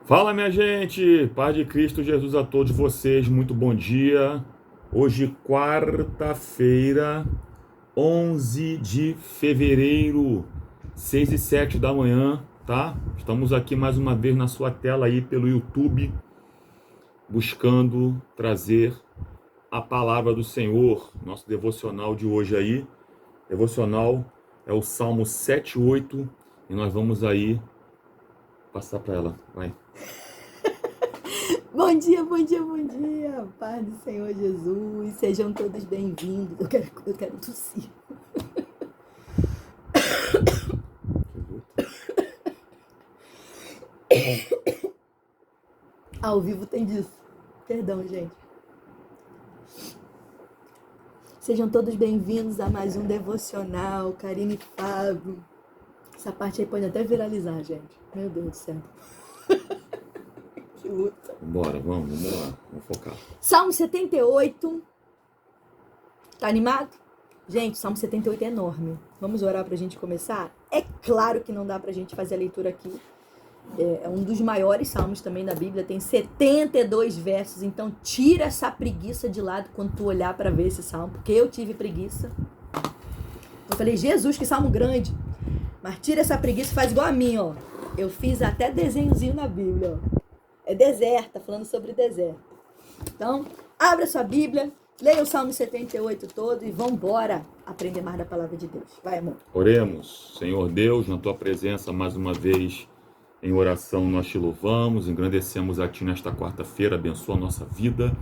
Fala, minha gente! Paz de Cristo Jesus a todos vocês, muito bom dia. Hoje, quarta-feira, 11 de fevereiro, 6h07 da manhã, tá? Estamos aqui mais uma vez na sua tela aí pelo YouTube, buscando trazer a palavra do Senhor. Nosso devocional de hoje aí, devocional é o Salmo 7:8 e nós vamos aí passar para ela, vai. Bom dia, bom dia, bom dia, paz do Senhor Jesus, sejam todos bem-vindos. Eu quero tossir. Ao vivo tem disso. Perdão, gente. Sejam todos bem-vindos a mais um devocional, Karine e Fábio. Essa parte aí pode até viralizar, gente. Meu Deus do céu. Que luta. Bora, vamos lá, vamos focar. Salmo 78. Tá animado? Gente, o Salmo 78 é enorme. Vamos orar pra gente começar? É claro que não dá pra gente fazer a leitura aqui. É um dos maiores salmos também da Bíblia, tem 72 versos, então tira essa preguiça de lado quando tu olhar pra ver esse salmo, porque eu tive preguiça. Eu falei, Jesus, que salmo grande. Mas tira essa preguiça e faz igual a mim, ó. Eu fiz até desenhozinho na Bíblia, ó. É deserto, tá falando sobre deserto. Então, abra sua Bíblia, leia o Salmo 78 todo e vambora aprender mais da palavra de Deus. Vai, amor. Oremos. Senhor Deus, na tua presença mais uma vez em oração nós te louvamos, engrandecemos a ti nesta quarta-feira, abençoa a nossa vida,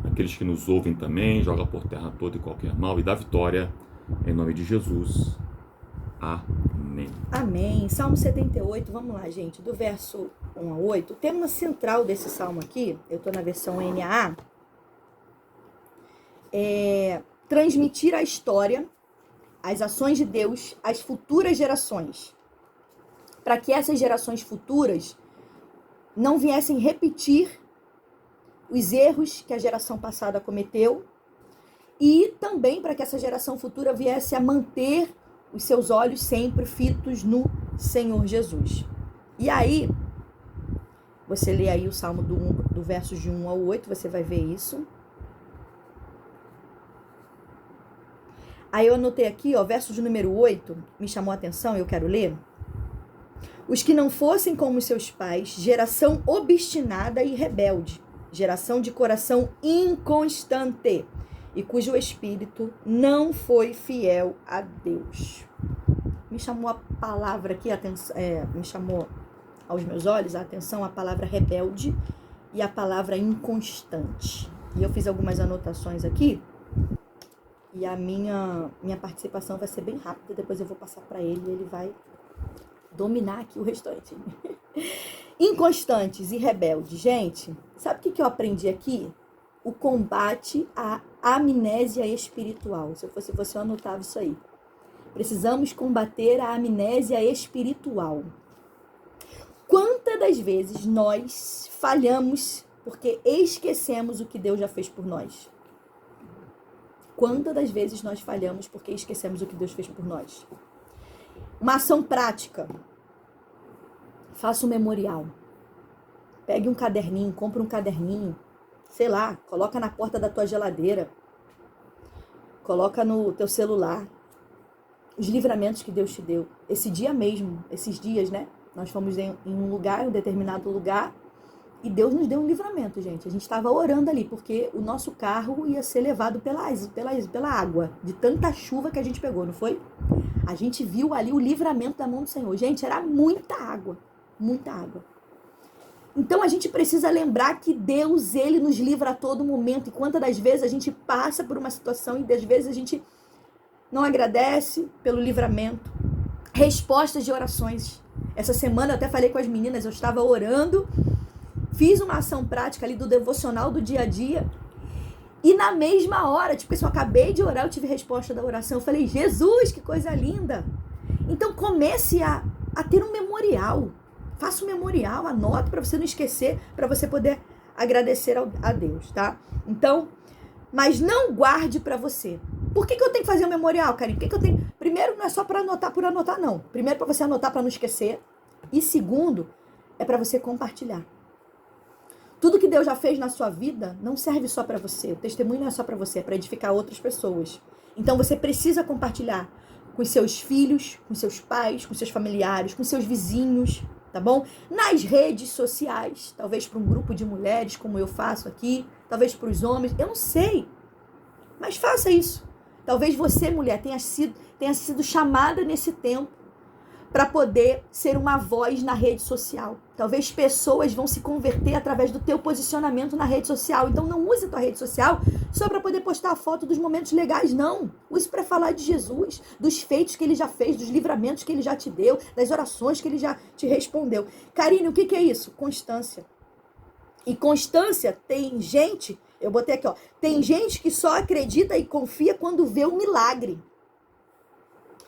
aqueles que nos ouvem também, joga por terra todo e qualquer mal e dá vitória, em nome de Jesus. Amém. Amém. Salmo 78, vamos lá, gente, do verso 1 a 8. O tema central desse salmo aqui, eu tô na versão NAA, é transmitir a história, as ações de Deus às futuras gerações, para que essas gerações futuras não viessem repetir os erros que a geração passada cometeu e também para que essa geração futura viesse a manter os seus olhos sempre fitos no Senhor Jesus. E aí, você lê aí o Salmo do versos de 1 ao 8, você vai ver isso. Aí eu anotei aqui, ó, verso de número 8, me chamou a atenção, eu quero ler. Os que não fossem como seus pais, geração obstinada e rebelde, geração de coração inconstante, e cujo espírito não foi fiel a Deus. Me chamou a palavra aqui, me chamou aos meus olhos a atenção a palavra rebelde e a palavra inconstante. E eu fiz algumas anotações aqui, e a minha participação vai ser bem rápida, depois eu vou passar para ele e ele vai dominar aqui o restante. Inconstantes e rebeldes. Gente, sabe o que eu aprendi aqui? O combate à amnésia espiritual. Se eu fosse você, eu anotava isso aí. Precisamos combater a amnésia espiritual. Quantas das vezes nós falhamos porque esquecemos o que Deus já fez por nós? Quantas das vezes nós falhamos porque esquecemos o que Deus fez por nós? Uma ação prática. Faça um memorial. Pegue um caderninho, compre um caderninho. Sei lá, coloca na porta da tua geladeira. Coloca no teu celular. Os livramentos que Deus te deu. Esse dia mesmo, esses dias, né? Nós fomos em um lugar, um determinado lugar, e Deus nos deu um livramento, gente. A gente estava orando ali, porque o nosso carro ia ser levado pela água, de tanta chuva que a gente pegou, não foi? A gente viu ali o livramento da mão do Senhor. Gente, era muita água, muita água. Então a gente precisa lembrar que Deus, Ele nos livra a todo momento. E quantas das vezes a gente passa por uma situação e das vezes a gente não agradece pelo livramento. Respostas de orações. Essa semana eu até falei com as meninas, eu estava orando, fiz uma ação prática ali do devocional do dia a dia. E na mesma hora, tipo assim, eu acabei de orar, eu tive resposta da oração. Eu falei, Jesus, que coisa linda. Então comece a ter um memorial. Faça um memorial, anote para você não esquecer, para você poder agradecer a Deus, tá? Então, mas não guarde para você. Por que eu tenho que fazer um memorial, Karine? Por que eu tenho... Primeiro, não é só para anotar por anotar, não. Primeiro, para você anotar para não esquecer. E segundo, é para você compartilhar. Tudo que Deus já fez na sua vida não serve só para você. O testemunho não é só para você, é para edificar outras pessoas. Então você precisa compartilhar com os seus filhos, com seus pais, com seus familiares, com seus vizinhos, tá bom? Nas redes sociais, talvez para um grupo de mulheres, como eu faço aqui, talvez para os homens, eu não sei. Mas faça isso. Talvez você, mulher, tenha sido chamada nesse tempo para poder ser uma voz na rede social. Talvez pessoas vão se converter através do teu posicionamento na rede social. Então não use a tua rede social só para poder postar a foto dos momentos legais, não. Use para falar de Jesus, dos feitos que ele já fez, dos livramentos que ele já te deu, das orações que ele já te respondeu. Karine, o que é isso? Constância. E constância tem gente, eu botei aqui, ó, tem gente que só acredita e confia quando vê um milagre.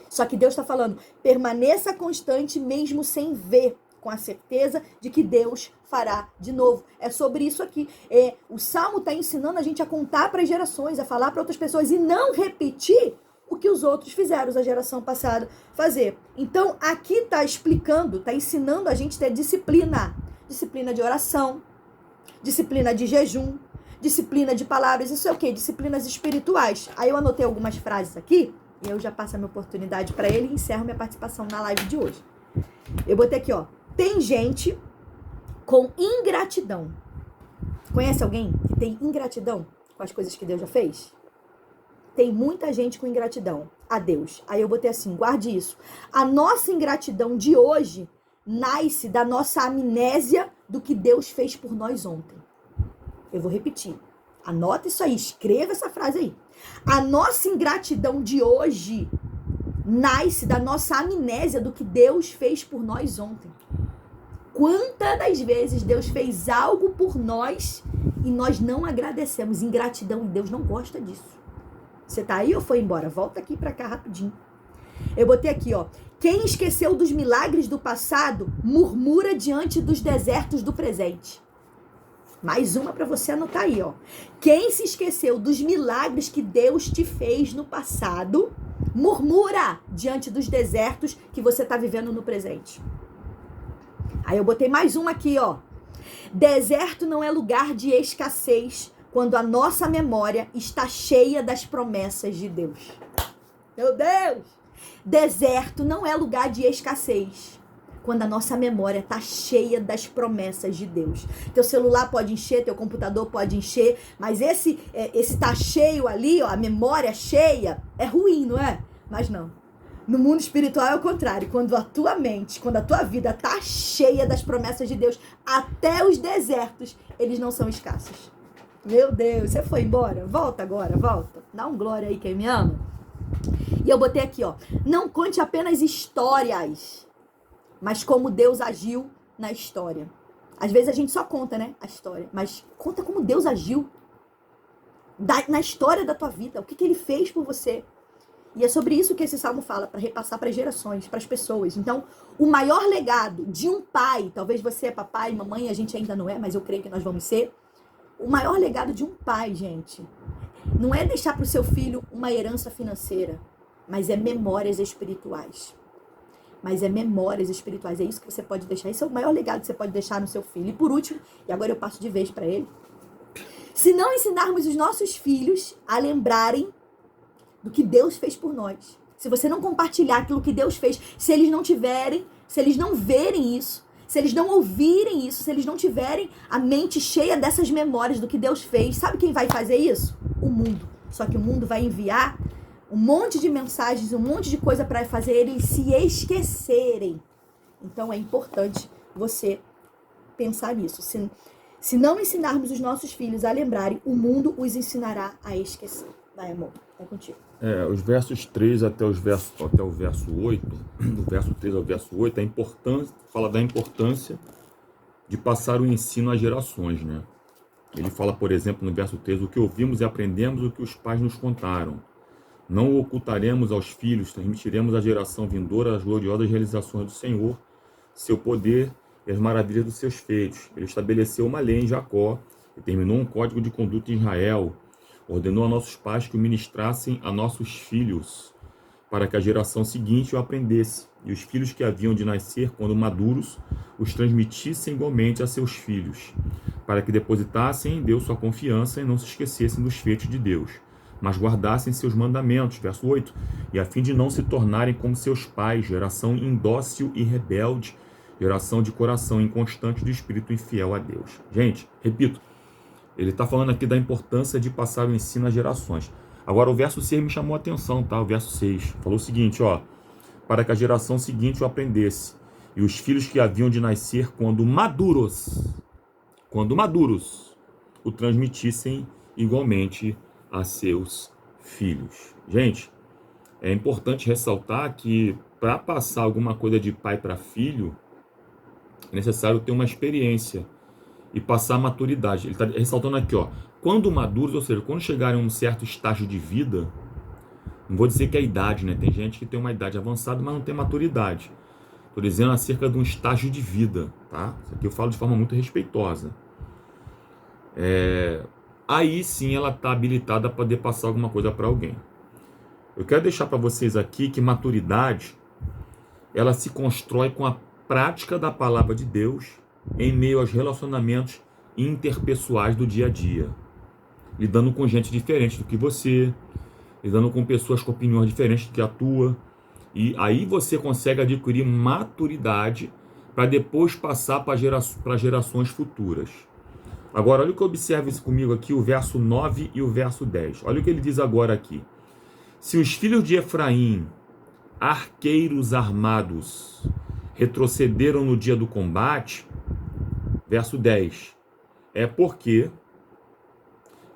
Só que Deus está falando, permaneça constante mesmo sem ver, com a certeza de que Deus fará de novo. É sobre isso aqui. O Salmo está ensinando a gente a contar para as gerações, a falar para outras pessoas e não repetir o que os outros fizeram, a geração passada fazer. Então, aqui está explicando, está ensinando a gente a ter disciplina. Disciplina de oração, disciplina de jejum, disciplina de palavras. Isso é o quê? Disciplinas espirituais. Aí eu anotei algumas frases aqui, e eu já passo a minha oportunidade para ele e encerro minha participação na live de hoje. Eu botei aqui, ó. Tem gente com ingratidão. Conhece alguém que tem ingratidão com as coisas que Deus já fez? Tem muita gente com ingratidão a Deus. Aí eu botei assim, guarde isso. A nossa ingratidão de hoje nasce da nossa amnésia do que Deus fez por nós ontem. Eu vou repetir. Anota isso aí, escreva essa frase aí. A nossa ingratidão de hoje nasce da nossa amnésia do que Deus fez por nós ontem. Quantas das vezes Deus fez algo por nós e nós não agradecemos? Ingratidão, e Deus não gosta disso. Você tá aí ou foi embora? Volta aqui pra cá rapidinho. Eu botei aqui, ó. Quem esqueceu dos milagres do passado, murmura diante dos desertos do presente. Mais uma para você anotar aí, ó. Quem se esqueceu dos milagres que Deus te fez no passado, murmura diante dos desertos que você está vivendo no presente. Aí eu botei mais uma aqui, ó. Deserto não é lugar de escassez quando a nossa memória está cheia das promessas de Deus. Meu Deus! Deserto não é lugar de escassez quando a nossa memória está cheia das promessas de Deus. Teu celular pode encher, teu computador pode encher, mas esse tá cheio ali, ó, a memória cheia, é ruim, não é? Mas não. No mundo espiritual é o contrário. Quando a tua mente, quando a tua vida tá cheia das promessas de Deus, até os desertos, eles não são escassos. Meu Deus, você foi embora? Volta agora, volta. Dá um glória aí quem me ama. E eu botei aqui, ó. Não conte apenas histórias, mas como Deus agiu na história. Às vezes a gente só conta, né, a história, mas conta como Deus agiu na história da tua vida, o que ele fez por você. E é sobre isso que esse salmo fala, para repassar para as gerações, para as pessoas. Então, o maior legado de um pai, talvez você é papai, mamãe, a gente ainda não é, mas eu creio que nós vamos ser. O maior legado de um pai, gente, não é deixar para o seu filho uma herança financeira, mas é memórias espirituais. Mas é memórias espirituais, é isso que você pode deixar. Esse é o maior legado que você pode deixar no seu filho. E por último, e agora eu passo de vez para ele, se não ensinarmos os nossos filhos a lembrarem do que Deus fez por nós, se você não compartilhar aquilo que Deus fez, se eles não tiverem, se eles não verem isso, se eles não ouvirem isso, se eles não tiverem a mente cheia dessas memórias do que Deus fez, sabe quem vai fazer isso? O mundo. Só que o mundo vai enviar um monte de mensagens, um monte de coisa para fazer eles se esquecerem. Então é importante você pensar nisso. Se não ensinarmos os nossos filhos a lembrarem, o mundo os ensinará a esquecer. Vai, amor, é contigo. Os versos 3 até o verso 8, do verso 3 ao verso 8, fala da importância de passar o ensino às gerações, né? Ele fala, por exemplo, no verso 3, o que ouvimos e aprendemos, o que os pais nos contaram. Não o ocultaremos aos filhos, transmitiremos à geração vindoura as gloriosas realizações do Senhor, seu poder e as maravilhas dos seus feitos. Ele estabeleceu uma lei em Jacó, determinou um código de conduta em Israel, ordenou a nossos pais que o ministrassem a nossos filhos, para que a geração seguinte o aprendesse, e os filhos que haviam de nascer, quando maduros, os transmitissem igualmente a seus filhos. para que depositassem em Deus sua confiança e não se esquecessem dos feitos de Deus, mas guardassem seus mandamentos, verso 8, e a fim de não se tornarem como seus pais, geração indócil e rebelde, geração de coração inconstante do espírito infiel a Deus. Gente, repito, ele está falando aqui da importância de passar o ensino às gerações. Agora o verso 6 me chamou a atenção, tá? O verso 6 falou o seguinte, ó, para que a geração seguinte o aprendesse, e os filhos que haviam de nascer quando maduros, o transmitissem igualmente a seus filhos. Gente, é importante ressaltar que para passar alguma coisa de pai para filho, é necessário ter uma experiência e passar a maturidade. Ele está ressaltando aqui, ó, quando maduros, ou seja, quando chegarem a um certo estágio de vida, não vou dizer que é a idade, né? Tem gente que tem uma idade avançada, mas não tem maturidade. Estou dizendo acerca de um estágio de vida, tá? Isso aqui eu falo de forma muito respeitosa. Aí sim ela está habilitada para poder passar alguma coisa para alguém. Eu quero deixar para vocês aqui que maturidade, ela se constrói com a prática da palavra de Deus em meio aos relacionamentos interpessoais do dia a dia. Lidando com gente diferente do que você, lidando com pessoas com opiniões diferentes do que a tua. E aí você consegue adquirir maturidade para depois passar para gerações futuras. Agora, olha o que observa isso comigo aqui, o verso 9 e o verso 10. Olha o que ele diz agora aqui. Se os filhos de Efraim, arqueiros armados, retrocederam no dia do combate, verso 10, é porque,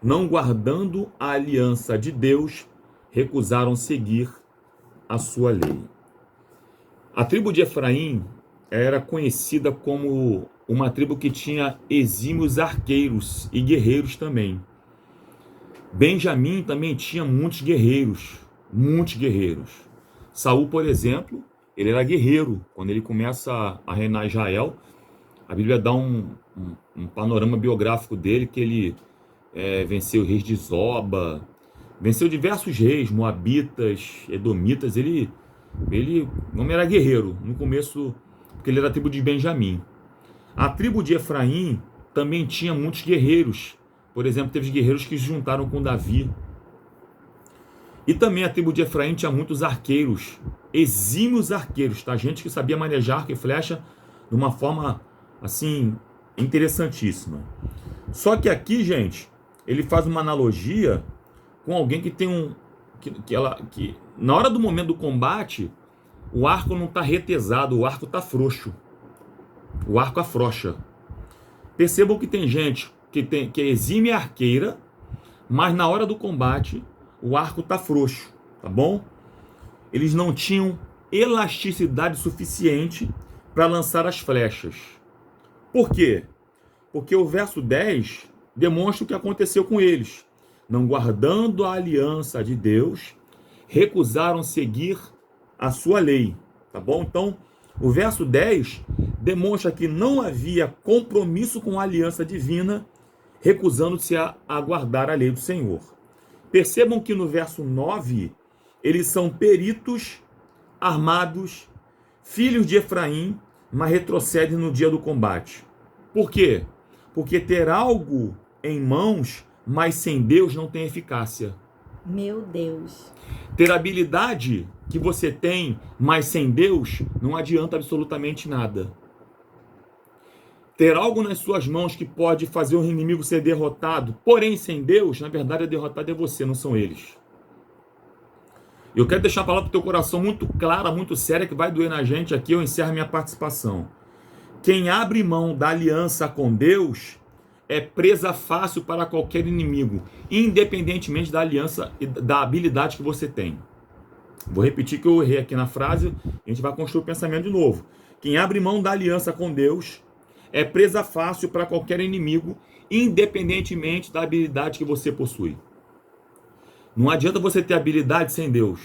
não guardando a aliança de Deus, recusaram seguir a sua lei. A tribo de Efraim era conhecida como uma tribo que tinha exímios arqueiros e guerreiros também. Benjamim também tinha muitos guerreiros. Saul, por exemplo, ele era guerreiro. Quando ele começa a reinar Israel, a Bíblia dá um panorama biográfico dele, que ele venceu reis de Zoba, venceu diversos reis, moabitas, edomitas. Ele não era guerreiro no começo, porque ele era a tribo de Benjamim. A tribo de Efraim também tinha muitos guerreiros. Por exemplo, teve guerreiros que se juntaram com Davi. E também a tribo de Efraim tinha muitos arqueiros, exímios arqueiros, tá? Gente que sabia manejar arco e flecha de uma forma, assim, interessantíssima. Só que aqui, gente, ele faz uma analogia com alguém que tem que na hora do momento do combate, o arco não está retesado, o arco está frouxo. O arco afrouxa. Percebam que tem gente que é exímia arqueira, mas na hora do combate o arco está frouxo, tá bom? Eles não tinham elasticidade suficiente para lançar as flechas. Por quê? Porque o verso 10 demonstra o que aconteceu com eles. Não guardando a aliança de Deus, recusaram seguir a sua lei, tá bom? Então, o verso 10 demonstra que não havia compromisso com a aliança divina, recusando-se a guardar a lei do Senhor. Percebam que no verso 9, eles são peritos, armados, filhos de Efraim, mas retrocedem no dia do combate. Por quê? Porque ter algo em mãos, mas sem Deus, não tem eficácia. Meu Deus. Ter habilidade que você tem, mas sem Deus, não adianta absolutamente nada. Ter algo nas suas mãos que pode fazer o inimigo ser derrotado, porém sem Deus, na verdade, a derrotada é você, não são eles. Eu quero deixar a palavra para o teu coração muito clara, muito séria, que vai doer na gente. Aqui eu encerro minha participação. Quem abre mão da aliança com Deus é presa fácil para qualquer inimigo, independentemente da aliança e da habilidade que você tem. Vou repetir que eu errei aqui na frase, a gente vai construir o pensamento de novo. Quem abre mão da aliança com Deus é presa fácil para qualquer inimigo, independentemente da habilidade que você possui. Não adianta você ter habilidade sem Deus.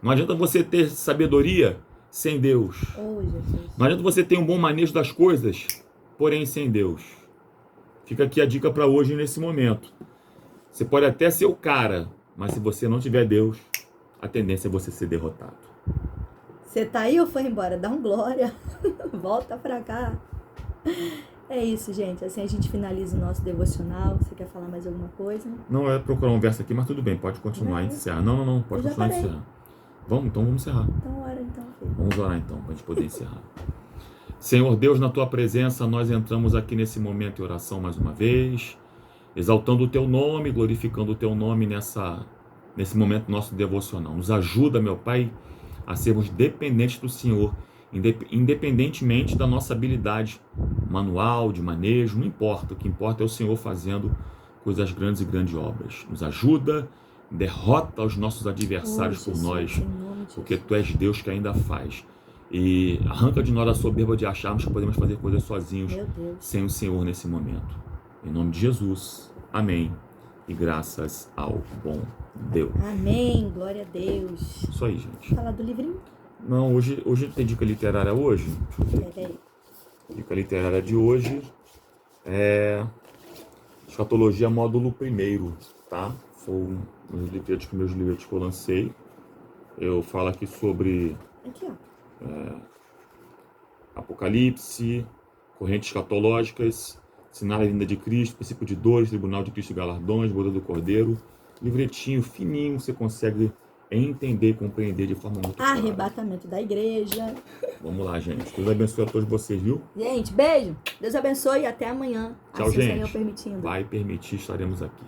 Não adianta você ter sabedoria sem Deus. Oh, Jesus. Não adianta você ter um bom manejo das coisas, porém sem Deus. Fica aqui a dica para hoje, nesse momento. Você pode até ser o cara, mas se você não tiver Deus, a tendência é você ser derrotado. Você tá aí ou foi embora? Dá um glória. Volta pra cá. É isso, gente. Assim a gente finaliza o nosso devocional. Você quer falar mais alguma coisa? Não é procurar um verso aqui, mas tudo bem, pode continuar e encerrar. Não, pode Eu já continuar e parei. encerrar. Vamos encerrar. Então, ora então, filho. Vamos orar então, para a gente poder encerrar. Senhor Deus, na tua presença, nós entramos aqui nesse momento de oração mais uma vez, exaltando o teu nome, glorificando o teu nome nesse momento nosso devocional. Nos ajuda, meu Pai, a sermos dependentes do Senhor, independentemente da nossa habilidade manual, de manejo, não importa. O que importa é o Senhor fazendo coisas grandes e grandes obras. Nos ajuda, derrota os nossos adversários por nós, porque Tu és Deus que ainda faz. E arranca de nós a soberba de acharmos que podemos fazer coisas sozinhos, sem o Senhor nesse momento. Em nome de Jesus, amém. E graças ao bom Deus. Amém, glória a Deus. Isso aí, gente. Falar do livrinho? Não, hoje tem dica literária hoje. Peraí. Dica literária de hoje é Escatologia módulo 1º, tá? Foi um dos meus livretos que eu lancei. Eu falo aqui sobre Aqui, ó. Apocalipse, correntes escatológicas, sinais da vinda de Cristo, princípio de dores, tribunal de Cristo e galardões, boda do Cordeiro. Livretinho fininho, você consegue entender e compreender de forma muito clara. Arrebatamento da igreja. Vamos lá, gente. Deus abençoe a todos vocês, viu? Gente, beijo. Deus abençoe e até amanhã. Tchau, assim gente. o Senhor permitindo. Vai permitir, estaremos aqui.